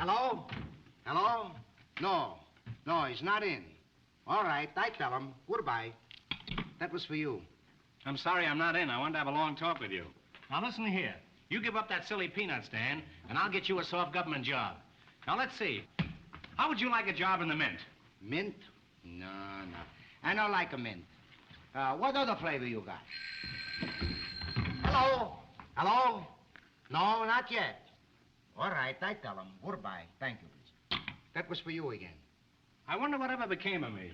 Hello? Hello? No, he's not in. All right, I tell him. Goodbye. That was for you. I'm sorry I'm not in. I want to have a long talk with you. Now, listen here. You give up that silly peanut stand, and I'll get you a soft government job. Now, let's see. How would you like a job in the mint? Mint? No. I don't like a mint. What other flavor you got? Hello? Hello? No, not yet. All right, I tell him. Goodbye. Thank you, please. That was for you again. I wonder whatever became of me.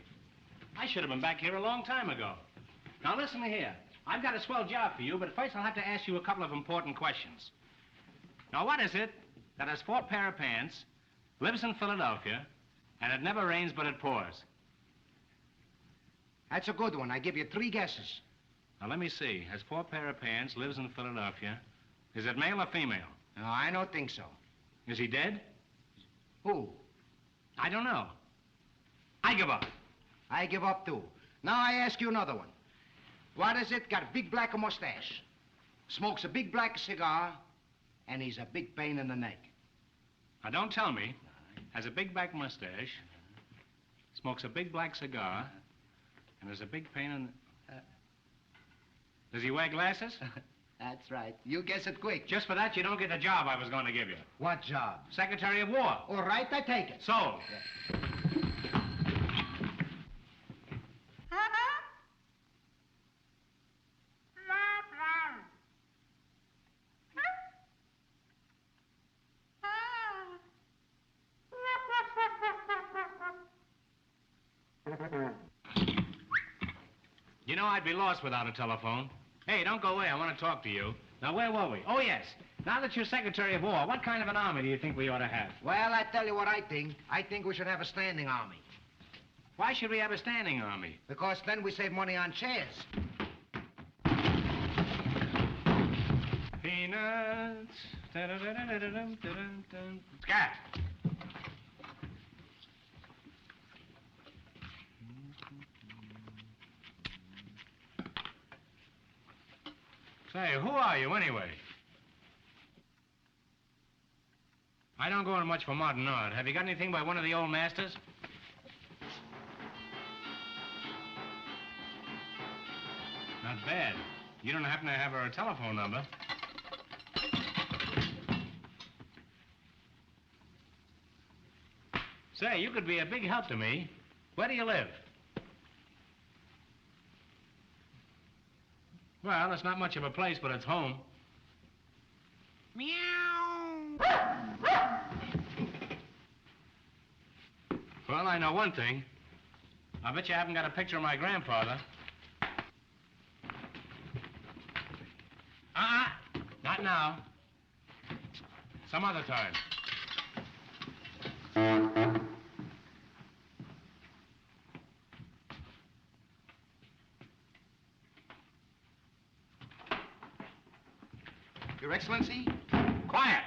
I should have been back here a long time ago. Now, listen here. I've got a swell job for you, but first I'll have to ask you a couple of important questions. Now, what is it that has 4 pair of pants, lives in Philadelphia, and it never rains but it pours? That's a good one. I give you 3 guesses. Now, let me see. Has 4 pair of pants, lives in Philadelphia. Is it male or female? No, I don't think so. Is he dead? Who? I don't know. I give up. I give up, too. Now I ask you another one. What is it? Got a big black mustache. Smokes a big black cigar, and he's a big pain in the neck. Now, don't tell me. Has a big black mustache, smokes a big black cigar, and has a big pain in the... Does he wear glasses? That's right. You guess it quick. Just for that, you don't get the job I was going to give you. What job? Secretary of War. All right, I take it. Sold. Yeah. You know, I'd be lost without a telephone. Hey, don't go away. I want to talk to you. Now, where were we? Oh, yes. Now that you're Secretary of War, what kind of an army do you think we ought to have? Well, I tell you what I think. I think we should have a standing army. Why should we have a standing army? Because then we save money on chairs. Peanuts. Scat. Say, who are you, anyway? I don't go in much for modern art. Have you got anything by one of the old masters? Not bad. You don't happen to have her telephone number. Say, you could be a big help to me. Where do you live? Well, it's not much of a place, but it's home. Meow. Well, I know one thing. I bet you haven't got a picture of my grandfather. Not now. Some other time. Your Excellency? Quiet!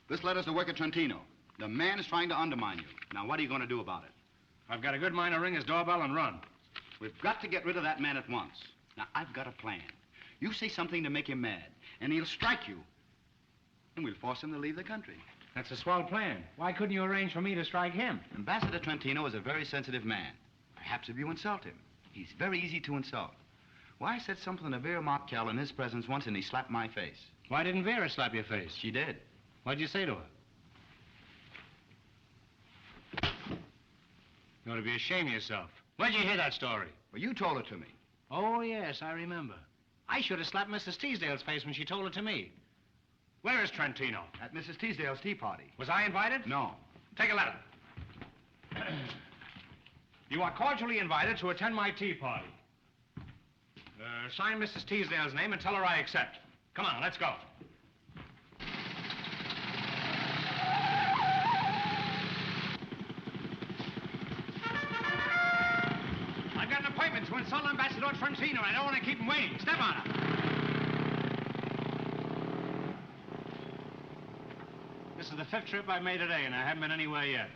This letter's to work at Trentino. The man is trying to undermine you. Now, what are you going to do about it? I've got a good mind to ring his doorbell and run. We've got to get rid of that man at once. Now, I've got a plan. You say something to make him mad, and he'll strike you. And we'll force him to leave the country. That's a swell plan. Why couldn't you arrange for me to strike him? Ambassador Trentino is a very sensitive man. Perhaps if you insult him. He's very easy to insult. Why, I said something to Vera Markel in his presence once, and he slapped my face. Why didn't Vera slap your face? She did. What'd you say to her? You ought to be ashamed of yourself. Where'd you hear that story? Well, you told it to me. Oh, yes, I remember. I should have slapped Mrs. Teasdale's face when she told it to me. Where is Trentino? At Mrs. Teasdale's tea party. Was I invited? No. Take a letter. You are cordially invited to attend my tea party. Sign Mrs. Teasdale's name and tell her I accept. Come on, let's go. I've got an appointment to insult Ambassador Trentino. I don't want to keep him waiting. Step on him. This is the 5th trip I've made today, and I haven't been anywhere yet.